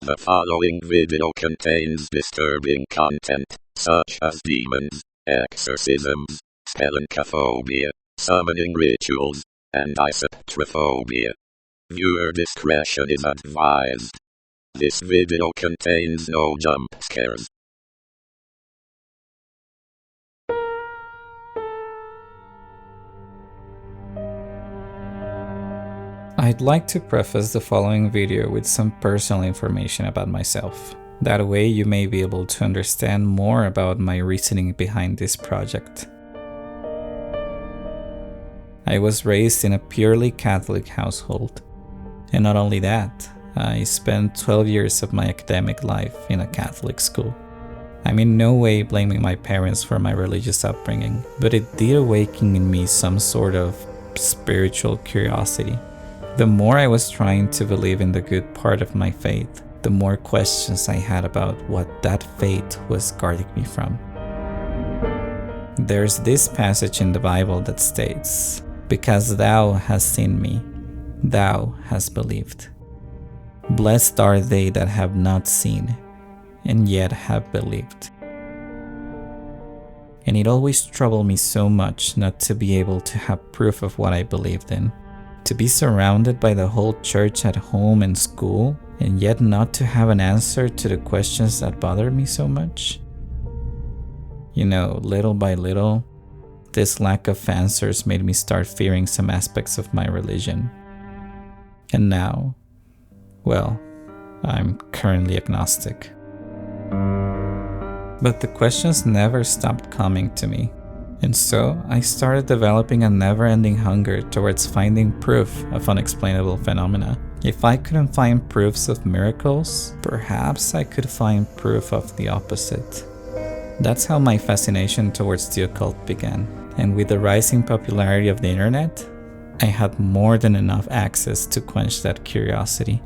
The following video contains disturbing content, such as demons, exorcisms, spelencophobia, summoning rituals, and isoptrophobia. Viewer discretion is advised. This video contains no jump scares. I'd like to preface the following video with some personal information about myself. That way you may be able to understand more about my reasoning behind this project. I was raised in a purely Catholic household. And not only that, I spent 12 years of my academic life in a Catholic school. I'm in no way blaming my parents for my religious upbringing, but it did awaken in me some sort of spiritual curiosity. The more I was trying to believe in the good part of my faith, the more questions I had about what that faith was guarding me from. There's this passage in the Bible that states, "Because thou hast seen me, thou hast believed. Blessed are they that have not seen, and yet have believed." And it always troubled me so much not to be able to have proof of what I believed in. To be surrounded by the whole church at home and school, and yet not to have an answer to the questions that bothered me so much. You know, little by little, this lack of answers made me start fearing some aspects of my religion. And now, well, I'm currently agnostic. But the questions never stopped coming to me. And so, I started developing a never-ending hunger towards finding proof of unexplainable phenomena. If I couldn't find proofs of miracles, perhaps I could find proof of the opposite. That's how my fascination towards the occult began. And with the rising popularity of the internet, I had more than enough access to quench that curiosity.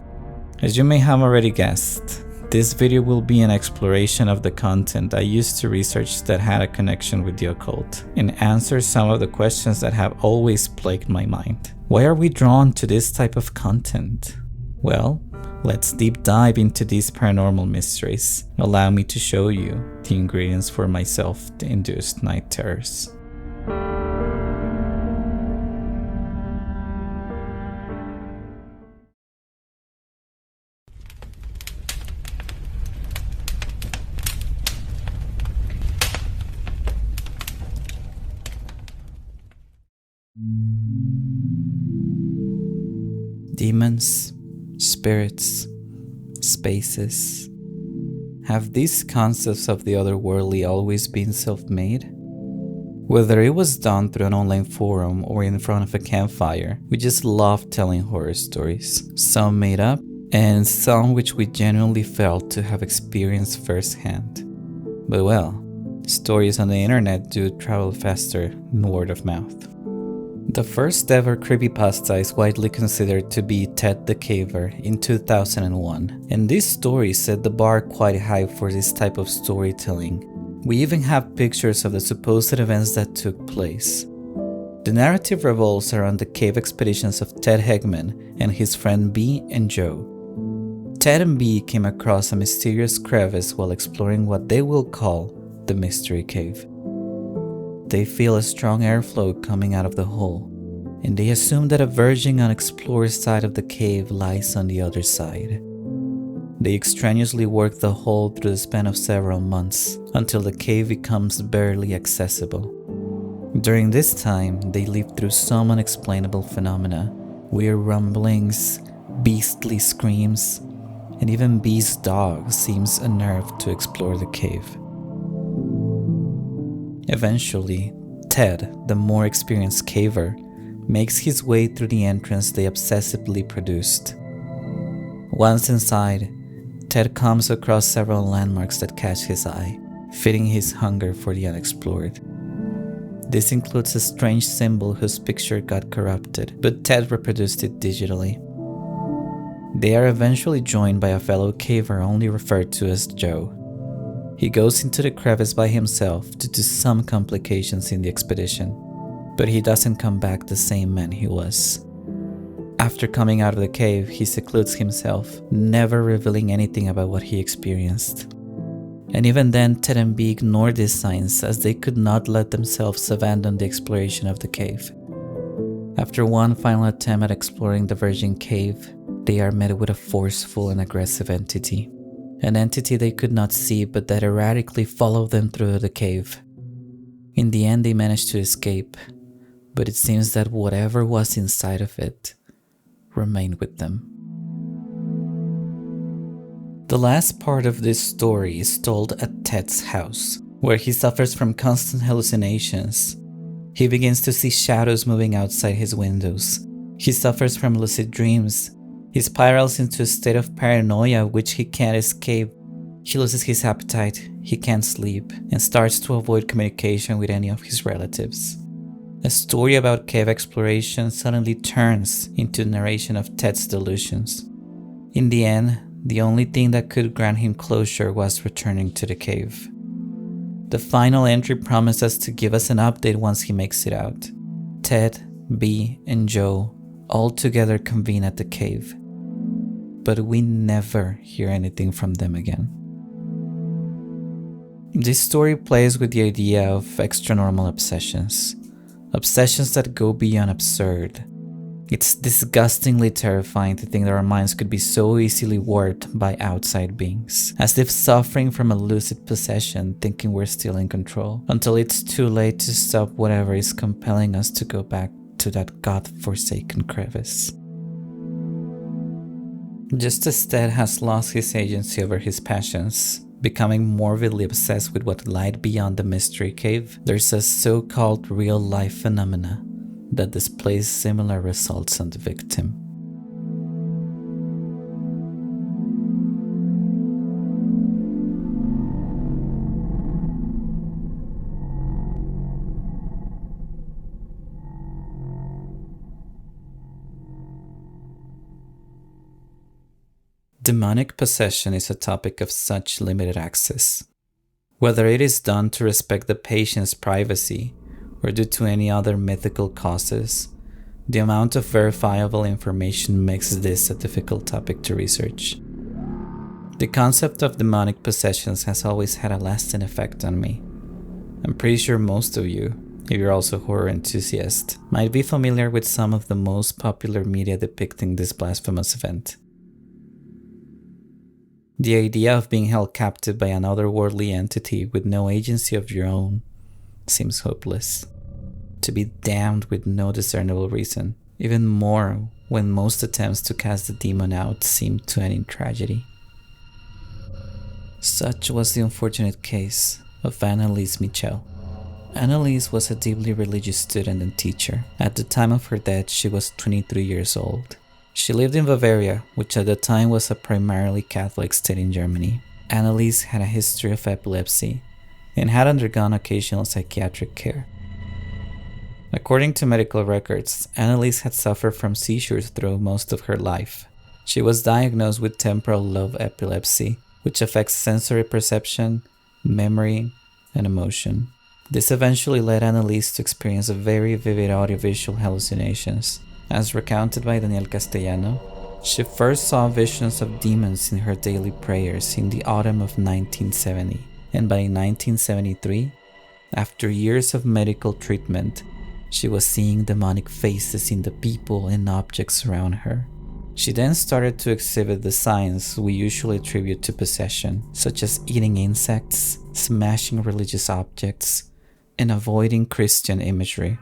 As you may have already guessed, this video will be an exploration of the content I used to research that had a connection with the occult, and answer some of the questions that have always plagued my mind. Why are we drawn to this type of content? Well, let's deep dive into these paranormal mysteries. Allow me to show you the ingredients for my self-induced night terrors. Demons, spirits, spaces. Have these concepts of the otherworldly always been self-made? Whether it was done through an online forum or in front of a campfire, we just love telling horror stories. Some made up, and some which we genuinely felt to have experienced firsthand. But well, stories on the internet do travel faster than word of mouth. The first ever creepypasta is widely considered to be Ted the Caver in 2001, and this story set the bar quite high for this type of storytelling. We even have pictures of the supposed events that took place. The narrative revolves around the cave expeditions of Ted Hegman and his friend B and Joe. Ted and B came across a mysterious crevice while exploring what they will call the Mystery Cave. They feel a strong airflow coming out of the hole, and they assume that a virgin unexplored side of the cave lies on the other side. They extraneously work the hole through the span of several months, until the cave becomes barely accessible. During this time, they live through some unexplainable phenomena, weird rumblings, beastly screams, and even B's dog seems unnerved to explore the cave. Eventually, Ted, the more experienced caver, makes his way through the entrance they obsessively produced. Once inside, Ted comes across several landmarks that catch his eye, feeding his hunger for the unexplored. This includes a strange symbol whose picture got corrupted, but Ted reproduced it digitally. They are eventually joined by a fellow caver only referred to as Joe. He goes into the crevice by himself due to some complications in the expedition, but he doesn't come back the same man he was. After coming out of the cave, he secludes himself, never revealing anything about what he experienced. And even then, Ted and Bee ignored these signs as they could not let themselves abandon the exploration of the cave. After one final attempt at exploring the Virgin Cave, they are met with a forceful and aggressive entity. An entity they could not see but that erratically followed them through the cave. In the end, they managed to escape, but it seems that whatever was inside of it remained with them. The last part of this story is told at Ted's house, where he suffers from constant hallucinations. He begins to see shadows moving outside his windows. He suffers from lucid dreams. He spirals into a state of paranoia which he can't escape. He loses his appetite, he can't sleep, and starts to avoid communication with any of his relatives. A story about cave exploration suddenly turns into a narration of Ted's delusions. In the end, the only thing that could grant him closure was returning to the cave. The final entry promises to give us an update once he makes it out. Ted, Bee, and Joe all together convene at the cave, but we never hear anything from them again. This story plays with the idea of extranormal obsessions that go beyond absurd. It's disgustingly terrifying to think that our minds could be so easily warped by outside beings, as if suffering from a lucid possession, thinking we're still in control, until it's too late to stop whatever is compelling us to go back to that god-forsaken crevice. Just as Ted has lost his agency over his passions, becoming morbidly obsessed with what lied beyond the mystery cave, there's a so-called real-life phenomena that displays similar results on the victim. Demonic possession is a topic of such limited access. Whether it is done to respect the patient's privacy or due to any other mythical causes, the amount of verifiable information makes this a difficult topic to research. The concept of demonic possessions has always had a lasting effect on me. I'm pretty sure most of you, if you're also horror enthusiasts, might be familiar with some of the most popular media depicting this blasphemous event. The idea of being held captive by an otherworldly entity with no agency of your own seems hopeless. To be damned with no discernible reason, even more when most attempts to cast the demon out seem to end in tragedy. Such was the unfortunate case of Annalise Michel. Annalise was a deeply religious student and teacher. At the time of her death, she was 23 years old. She lived in Bavaria, which at the time was a primarily Catholic state in Germany. Annalise had a history of epilepsy and had undergone occasional psychiatric care. According to medical records, Annalise had suffered from seizures throughout most of her life. She was diagnosed with temporal lobe epilepsy, which affects sensory perception, memory, and emotion. This eventually led Annalise to experience very vivid audiovisual hallucinations. As recounted by Daniel Castellano, she first saw visions of demons in her daily prayers in the autumn of 1970, and by 1973, after years of medical treatment, she was seeing demonic faces in the people and objects around her. She then started to exhibit the signs we usually attribute to possession, such as eating insects, smashing religious objects, and avoiding Christian imagery.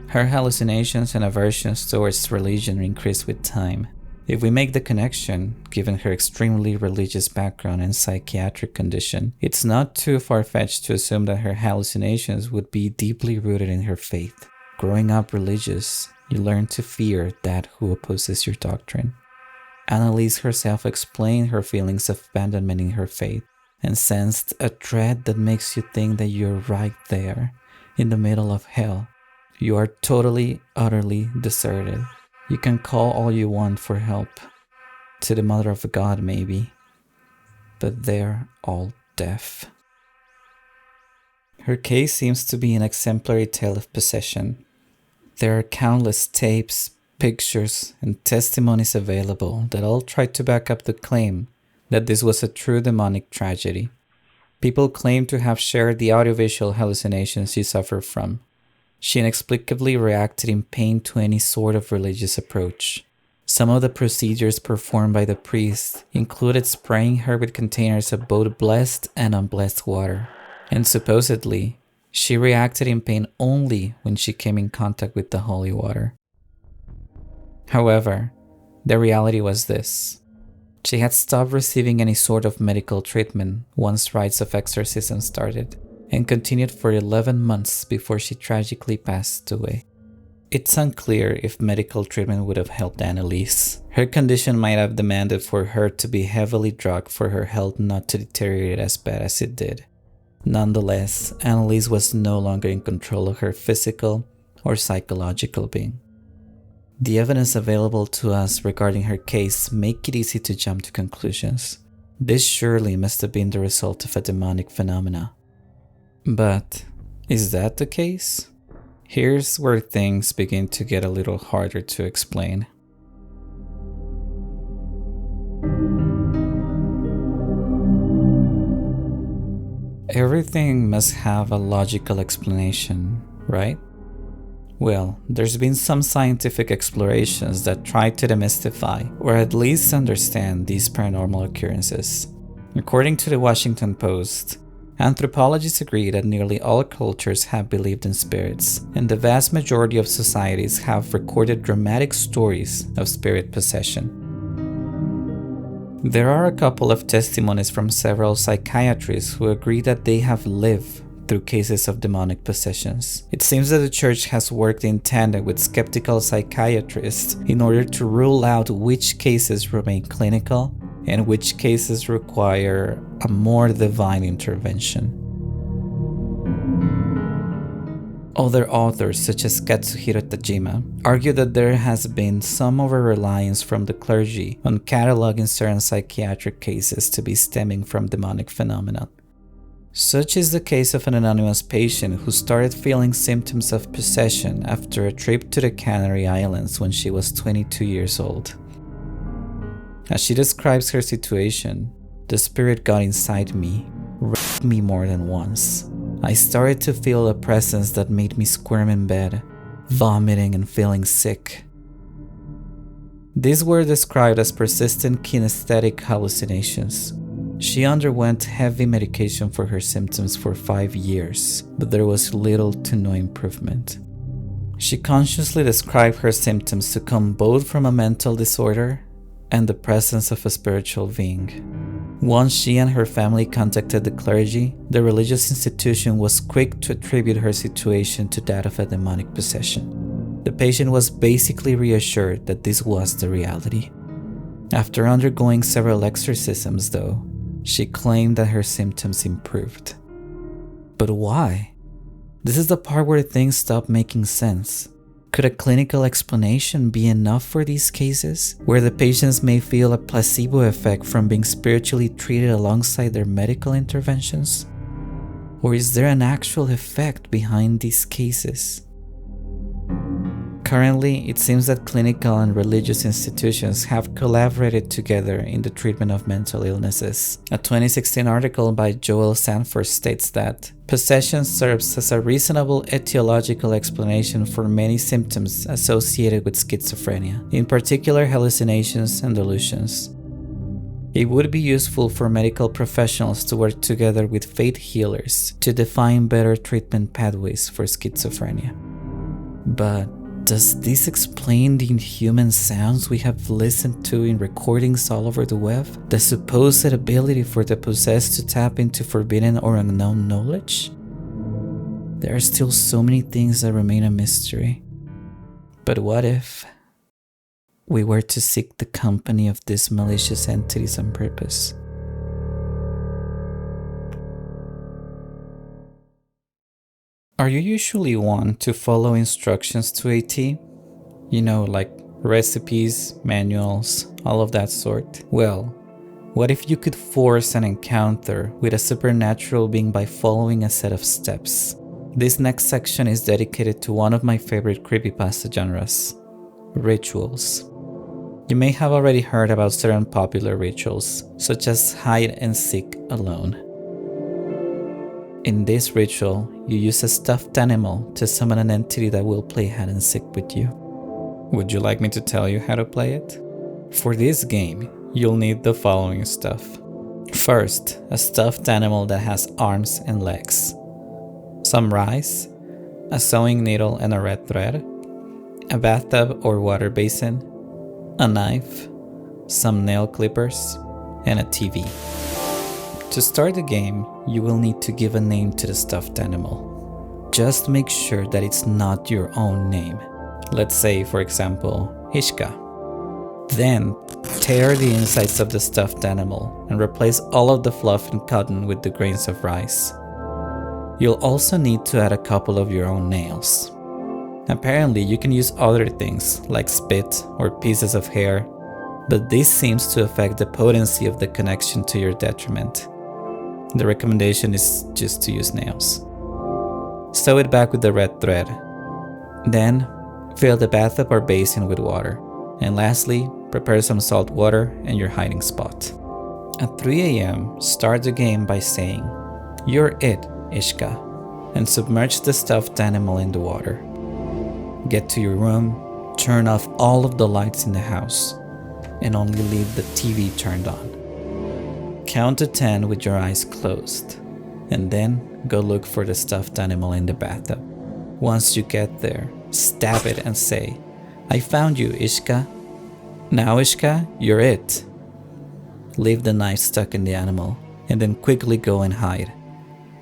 Her hallucinations and aversions towards religion increased with time. If we make the connection, given her extremely religious background and psychiatric condition, it's not too far-fetched to assume that her hallucinations would be deeply rooted in her faith. Growing up religious, you learn to fear that who opposes your doctrine. Annalise herself explained her feelings of abandonment in her faith and sensed a dread that makes you think that you're right there, in the middle of hell. You are totally, utterly deserted. You can call all you want for help, to the Mother of God maybe, but they're all deaf. Her case seems to be an exemplary tale of possession. There are countless tapes, pictures, and testimonies available that all tried to back up the claim that this was a true demonic tragedy. People claim to have shared the audiovisual hallucinations she suffered from. She inexplicably reacted in pain to any sort of religious approach. Some of the procedures performed by the priest included spraying her with containers of both blessed and unblessed water. And supposedly, she reacted in pain only when she came in contact with the holy water. However, the reality was this. She had stopped receiving any sort of medical treatment once rites of exorcism started, and continued for 11 months before she tragically passed away. It's unclear if medical treatment would have helped Annalise. Her condition might have demanded for her to be heavily drugged for her health not to deteriorate as bad as it did. Nonetheless, Annalise was no longer in control of her physical or psychological being. The evidence available to us regarding her case make it easy to jump to conclusions. This surely must have been the result of a demonic phenomena. But is that the case? Here's where things begin to get a little harder to explain. Everything must have a logical explanation, right? Well, there's been some scientific explorations that try to demystify, or at least understand, these paranormal occurrences. According to the Washington Post, anthropologists agree that nearly all cultures have believed in spirits, and the vast majority of societies have recorded dramatic stories of spirit possession. There are a couple of testimonies from several psychiatrists who agree that they have lived through cases of demonic possessions. It seems that the church has worked in tandem with skeptical psychiatrists in order to rule out which cases remain clinical and which cases require a more divine intervention. Other authors, such as Katsuhiro Tajima, argue that there has been some over-reliance from the clergy on cataloging certain psychiatric cases to be stemming from demonic phenomena. Such is the case of an anonymous patient who started feeling symptoms of possession after a trip to the Canary Islands when she was 22 years old. As she describes her situation, "The spirit got inside me, raped me more than once. I started to feel a presence that made me squirm in bed, vomiting and feeling sick." These were described as persistent kinesthetic hallucinations. She underwent heavy medication for her symptoms for 5 years, but there was little to no improvement. She consciously described her symptoms to come both from a mental disorder and the presence of a spiritual being. Once she and her family contacted the clergy, the religious institution was quick to attribute her situation to that of a demonic possession. The patient was basically reassured that this was the reality. After undergoing several exorcisms, though, she claimed that her symptoms improved. But why? This is the part where things stop making sense. Could a clinical explanation be enough for these cases, where the patients may feel a placebo effect from being spiritually treated alongside their medical interventions? Or is there an actual effect behind these cases? Currently, it seems that clinical and religious institutions have collaborated together in the treatment of mental illnesses. A 2016 article by Joel Sanford states that possession serves as a reasonable etiological explanation for many symptoms associated with schizophrenia, in particular hallucinations and delusions. It would be useful for medical professionals to work together with faith healers to define better treatment pathways for schizophrenia. But does this explain the inhuman sounds we have listened to in recordings all over the web? The supposed ability for the possessed to tap into forbidden or unknown knowledge? There are still so many things that remain a mystery. But what if we were to seek the company of these malicious entities on purpose? Are you usually one to follow instructions to a T? You know, like recipes, manuals, all of that sort? Well, what if you could force an encounter with a supernatural being by following a set of steps? This next section is dedicated to one of my favorite creepypasta genres, Rituals. You may have already heard about certain popular rituals, such as hide and seek alone. In this ritual, you use a stuffed animal to summon an entity that will play hide and seek with you. Would you like me to tell you how to play it? For this game, you'll need the following stuff. First, a stuffed animal that has arms and legs, some rice, a sewing needle and a red thread, a bathtub or water basin, a knife, some nail clippers, and a TV. To start the game, you will need to give a name to the stuffed animal. Just make sure that it's not your own name. Let's say, for example, Ishka. Then, tear the insides of the stuffed animal and replace all of the fluff and cotton with the grains of rice. You'll also need to add a couple of your own nails. Apparently, you can use other things like spit or pieces of hair, but this seems to affect the potency of the connection to your detriment. The recommendation is just to use nails. Sew it back with the red thread. Then, fill the bathtub or basin with water. And lastly, prepare some salt water and your hiding spot. At 3 a.m., start the game by saying, "You're it, Ishka," and submerge the stuffed animal in the water. Get to your room, turn off all of the lights in the house, and only leave the TV turned on. Count to 10 with your eyes closed, and then go look for the stuffed animal in the bathtub. Once you get there, stab it and say, "I found you, Ishka." "Now, Ishka, you're it." Leave the knife stuck in the animal, and then quickly go and hide.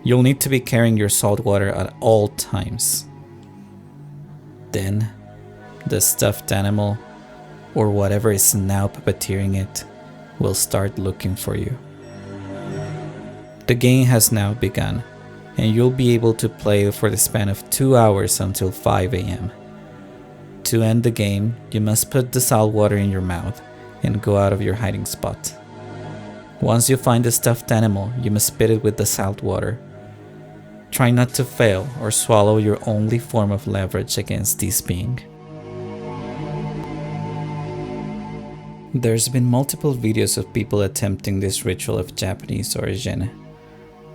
You'll need to be carrying your salt water at all times. Then, the stuffed animal, or whatever is now puppeteering it, will start looking for you. The game has now begun, and you'll be able to play for the span of 2 hours until 5 a.m. To end the game, you must put the salt water in your mouth and go out of your hiding spot. Once you find the stuffed animal, you must spit it with the salt water. Try not to fail or swallow your only form of leverage against this being. There's been multiple videos of people attempting this ritual of Japanese origin.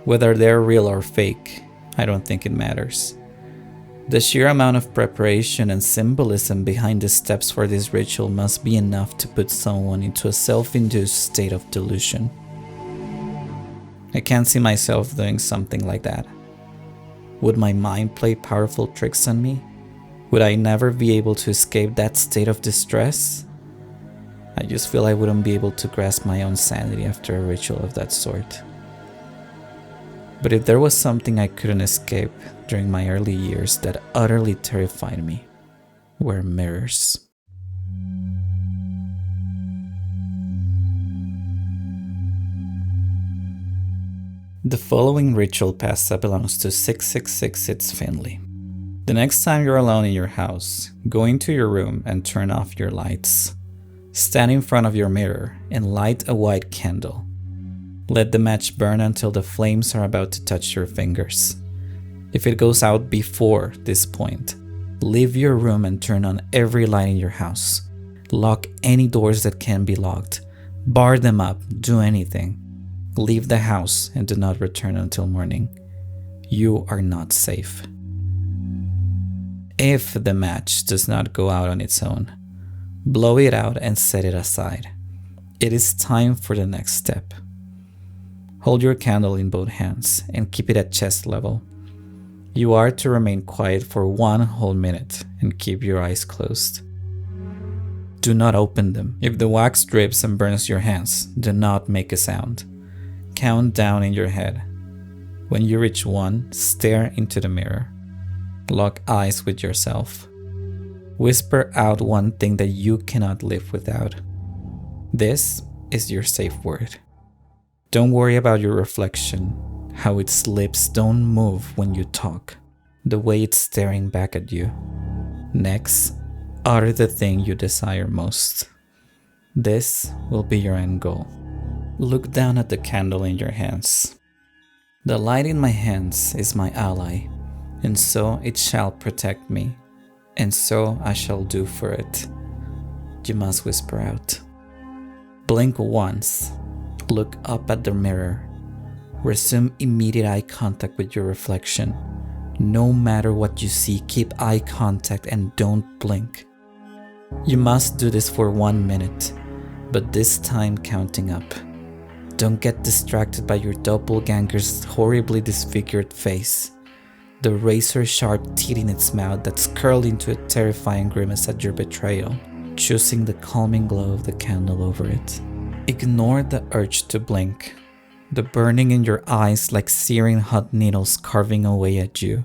Whether they're real or fake, I don't think it matters. The sheer amount of preparation and symbolism behind the steps for this ritual must be enough to put someone into a self-induced state of delusion. I can't see myself doing something like that. Would my mind play powerful tricks on me? Would I never be able to escape that state of distress? I just feel I wouldn't be able to grasp my own sanity after a ritual of that sort. But if there was something I couldn't escape during my early years that utterly terrified me, were mirrors. The following ritual pasta belongs to 666 It's Finley. The next time you're alone in your house, go into your room and turn off your lights. Stand in front of your mirror and light a white candle. Let the match burn until the flames are about to touch your fingers. If it goes out before this point, leave your room and turn on every light in your house. Lock any doors that can be locked. Bar them up, do anything. Leave the house and do not return until morning. You are not safe. If the match does not go out on its own, blow it out and set it aside. It is time for the next step. Hold your candle in both hands and keep it at chest level. You are to remain quiet for 1 whole minute and keep your eyes closed. Do not open them. If the wax drips and burns your hands, do not make a sound. Count down in your head. When you reach 1, stare into the mirror. Lock eyes with yourself. Whisper out one thing that you cannot live without. This is your safe word. Don't worry about your reflection, how its lips don't move when you talk, the way it's staring back at you. Next, utter the thing you desire most. This will be your end goal. Look down at the candle in your hands. The light in my hands is my ally, and so it shall protect me, and so I shall do for it. you must whisper out. Blink once. Look up at the mirror. Resume immediate eye contact with your reflection. No matter what you see, keep eye contact and don't blink. You must do this for 1 minute, but this time counting up. Don't get distracted by your doppelganger's horribly disfigured face, the razor-sharp teeth in its mouth that's curled into a terrifying grimace at your betrayal, choosing the calming glow of the candle over it. Ignore the urge to blink, the burning in your eyes like searing hot needles carving away at you.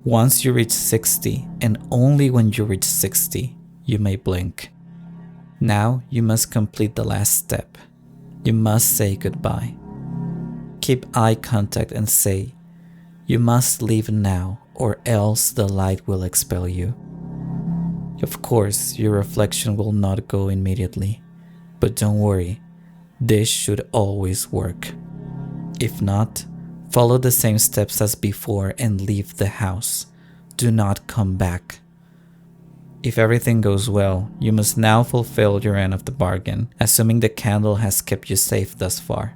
Once you reach 60, and only when you reach 60, you may blink. Now you must complete the last step. You must say goodbye. Keep eye contact and say, "You must leave now, or else the light will expel you." Of course, your reflection will not go immediately, but don't worry, this should always work. If not, follow the same steps as before and leave the house. Do not come back. If everything goes well, you must now fulfill your end of the bargain, assuming the candle has kept you safe thus far.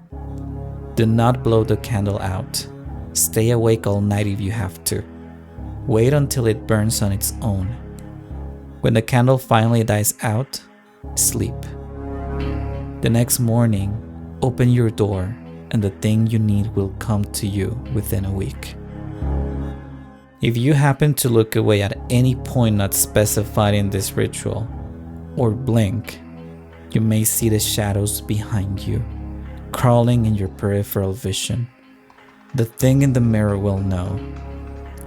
Do not blow the candle out. Stay awake all night if you have to. Wait until it burns on its own. When the candle finally dies out, sleep. The next morning, open your door and the thing you need will come to you within a week. If you happen to look away at any point not specified in this ritual, or blink, you may see the shadows behind you, crawling in your peripheral vision. The thing in the mirror will know.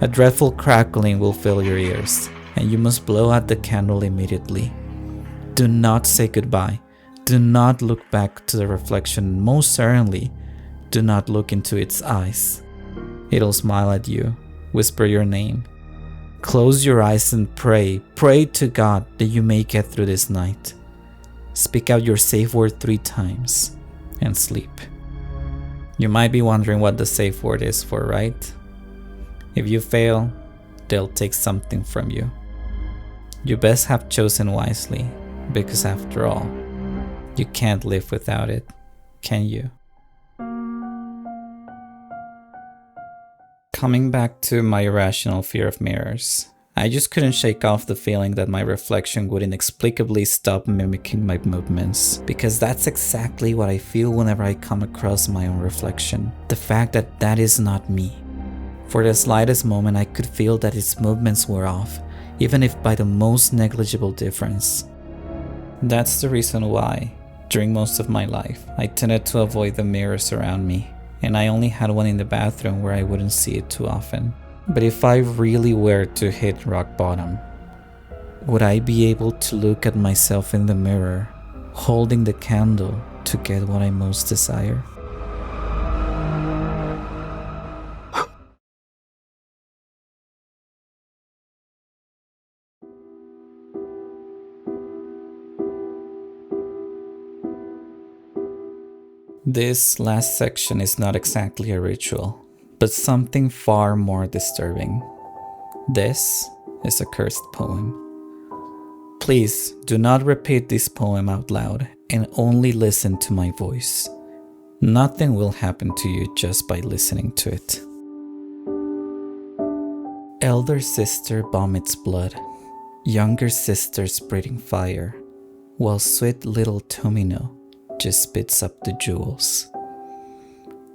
A dreadful crackling will fill your ears, and you must blow out the candle immediately. Do not say goodbye. Do not look back to the reflection. Most certainly, do not look into its eyes. It'll smile at you, whisper your name. Close your eyes and pray. Pray to God that you may get through this night. Speak out your safe word 3 times and sleep. You might be wondering what the safe word is for, right? If you fail, they'll take something from you. You best have chosen wisely, because after all, you can't live without it, can you? Coming back to my irrational fear of mirrors, I just couldn't shake off the feeling that my reflection would inexplicably stop mimicking my movements, because that's exactly what I feel whenever I come across my own reflection. The fact that that is not me. For the slightest moment I could feel that its movements were off, even if by the most negligible difference. That's the reason why, during most of my life, I tended to avoid the mirrors around me, and I only had one in the bathroom where I wouldn't see it too often. But if I really were to hit rock bottom, would I be able to look at myself in the mirror, holding the candle to get what I most desire? This last section is not exactly a ritual, but something far more disturbing. This is a cursed poem. Please do not repeat this poem out loud and only listen to my voice. Nothing will happen to you just by listening to it. Elder sister vomits blood, younger sister's breathing fire, while sweet little Tomino just spits up the jewels.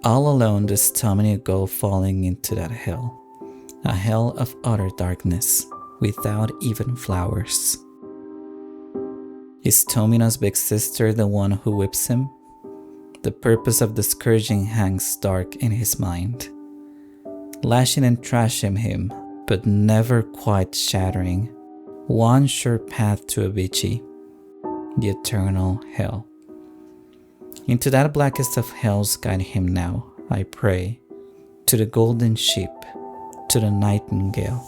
All alone does Tomino go falling into that hell, a hell of utter darkness, without even flowers. Is Tomino's big sister the one who whips him? The purpose of the scourging hangs dark in his mind, lashing and trashing him, but never quite shattering. One sure path to Avicii, the eternal hell. Into that blackest of hells guide him now, I pray, to the golden sheep, to the nightingale.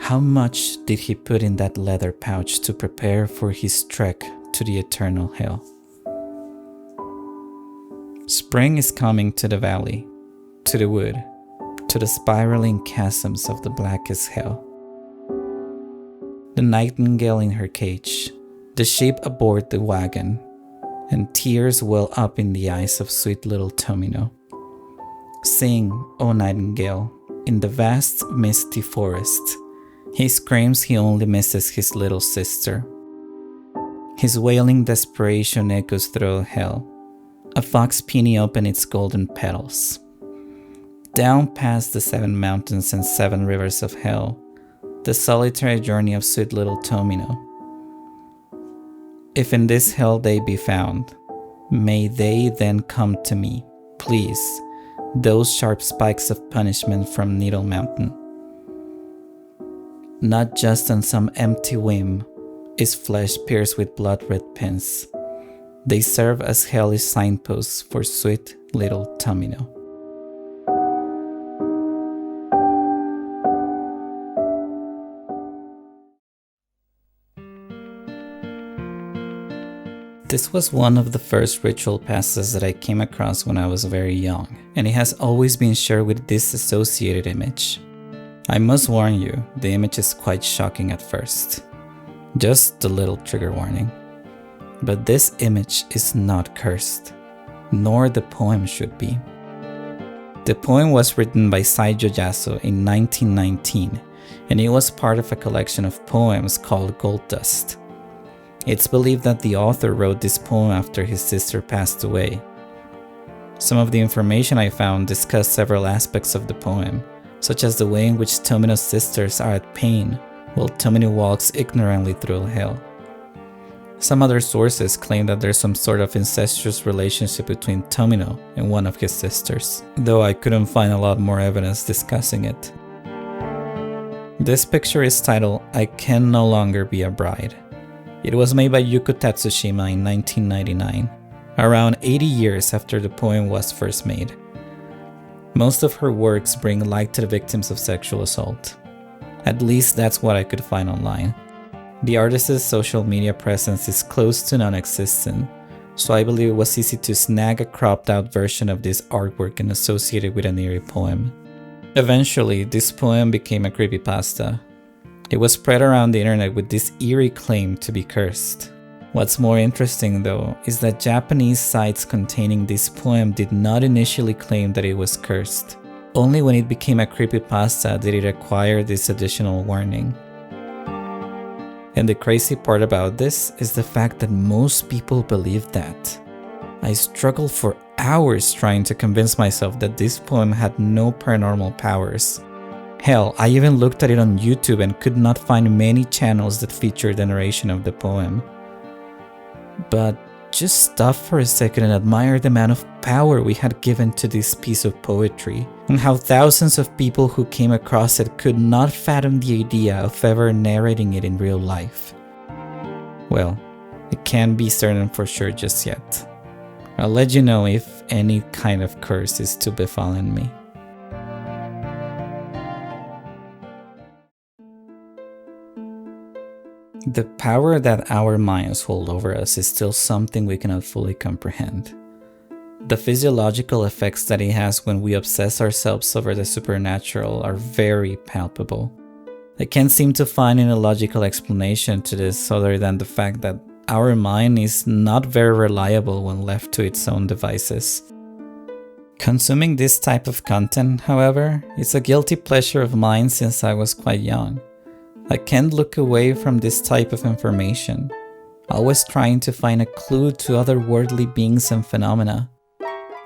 How much did he put in that leather pouch to prepare for his trek to the eternal hell? Spring is coming to the valley, to the wood, to the spiraling chasms of the blackest hell. The the nightingale in her cage, the sheep aboard the wagon, and tears well up in the eyes of sweet little Tomino. Sing, O nightingale, in the vast misty forest. He screams he only misses his little sister. His wailing desperation echoes through hell. A fox peony opened its golden petals. Down past the 7 mountains and 7 rivers of hell, the solitary journey of sweet little Tomino. If in this hell they be found, may they then come to me, please, those sharp spikes of punishment from Needle Mountain. Not just on some empty whim is flesh pierced with blood-red pins. They serve as hellish signposts for sweet little Tomino. This was one of the first ritual passages that I came across when I was very young, and it has always been shared with this associated image. I must warn you, the image is quite shocking at first. Just a little trigger warning. But this image is not cursed, nor the poem should be. The poem was written by Saijo Yaso in 1919, and it was part of a collection of poems called Gold Dust. It's believed that the author wrote this poem after his sister passed away. Some of the information I found discussed several aspects of the poem, such as the way in which Tomino's sisters are at pain, while Tomino walks ignorantly through hell. Some other sources claim that there's some sort of incestuous relationship between Tomino and one of his sisters, though I couldn't find a lot more evidence discussing it. This picture is titled, I Can No Longer Be a Bride. It was made by Yuko Tatsushima in 1999, around 80 years after the poem was first made. Most of her works bring light to the victims of sexual assault. At least that's what I could find online. The artist's social media presence is close to non-existent, so I believe it was easy to snag a cropped out version of this artwork and associate it with an eerie poem. Eventually, this poem became a creepypasta. It was spread around the internet with this eerie claim to be cursed. What's more interesting though is that Japanese sites containing this poem did not initially claim that it was cursed. Only when it became a creepypasta did it acquire this additional warning. And the crazy part about this is the fact that most people believe that. I struggled for hours trying to convince myself that this poem had no paranormal powers. Hell, I even looked at it on YouTube and could not find many channels that featured the narration of the poem. But just stop for a second and admire the amount of power we had given to this piece of poetry, and how thousands of people who came across it could not fathom the idea of ever narrating it in real life. Well, it can't be certain for sure just yet. I'll let you know if any kind of curse is to befallen me. The power that our minds hold over us is still something we cannot fully comprehend. The physiological effects that it has when we obsess ourselves over the supernatural are very palpable. I can't seem to find any logical explanation to this other than the fact that our mind is not very reliable when left to its own devices. Consuming this type of content, however, is a guilty pleasure of mine since I was quite young. I can't look away from this type of information, always trying to find a clue to otherworldly beings and phenomena.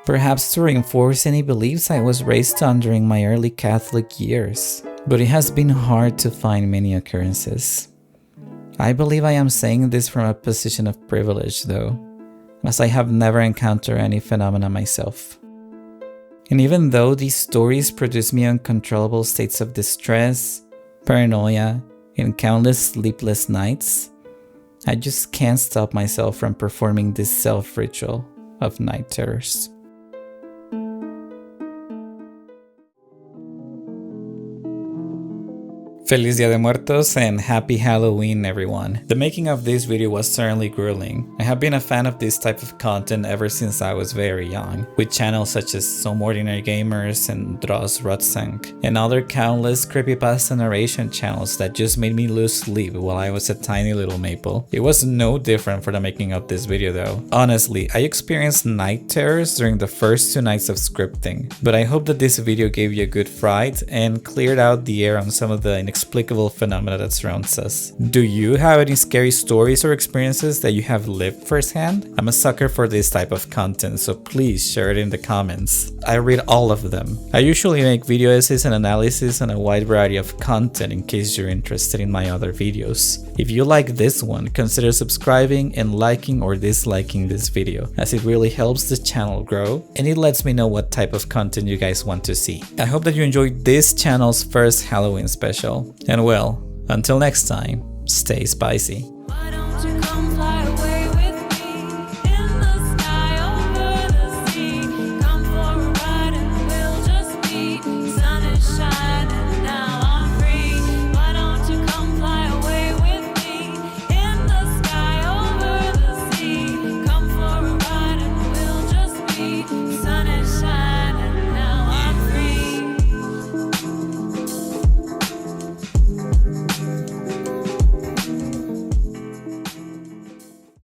Perhaps to reinforce any beliefs I was raised on during my early Catholic years, but it has been hard to find many occurrences. I believe I am saying this from a position of privilege though, as I have never encountered any phenomena myself. And even though these stories produce me uncontrollable states of distress, paranoia, and countless sleepless nights, I just can't stop myself from performing this self-ritual of night terrors. Feliz Dia de Muertos and Happy Halloween, everyone. The making of this video was certainly grueling. I have been a fan of this type of content ever since I was very young, with channels such as Some Ordinary Gamers and Dross Rotsank, and other countless creepypasta narration channels that just made me lose sleep while I was a tiny little maple. It was no different for the making of this video though. Honestly, I experienced night terrors during the first 2 nights of scripting, but I hope that this video gave you a good fright and cleared out the air on some of the inexplicable phenomena that surrounds us. Do you have any scary stories or experiences that you have lived firsthand? I'm a sucker for this type of content, so please share it in the comments. I read all of them. I usually make video essays and analysis on a wide variety of content in case you're interested in my other videos. If you like this one, consider subscribing and liking or disliking this video, as it really helps the channel grow and it lets me know what type of content you guys want to see. I hope that you enjoyed this channel's first Halloween special. And well, until next time, stay spicy.